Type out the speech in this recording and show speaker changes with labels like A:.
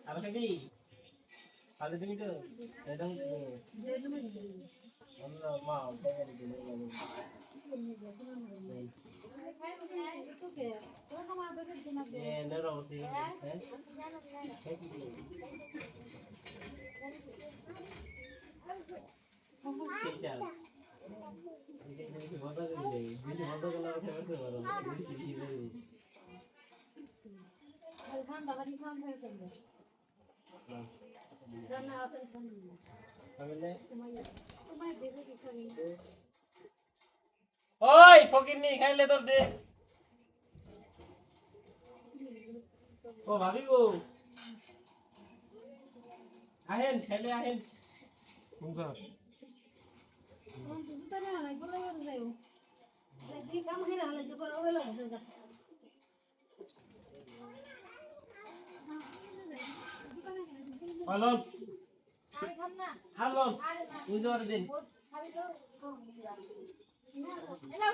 A: Apa tadi? Ada demi tu. Sedang tu. Allah maaf, saya ada demi lagi. Ye, nero sih. Tidak. Ini mata ni. Ini mata kalau kita tu orang. Ini sih ni.
B: খান বাবা কি খান হয়ে গেল রান্না আছে খান
A: তাহলে
B: তোমার দেবে কি খাবি
A: ওই ফকিরনি খাইলে তোর দে ও ভাবি গো আহেন খাইলে আহেন মুজাস
B: কোন তুই তো না নাই বলে যাও কি কাম হয় না লাগে বলে হলো যা
A: হ্যালো হ্যালো বুঝতে পারবেন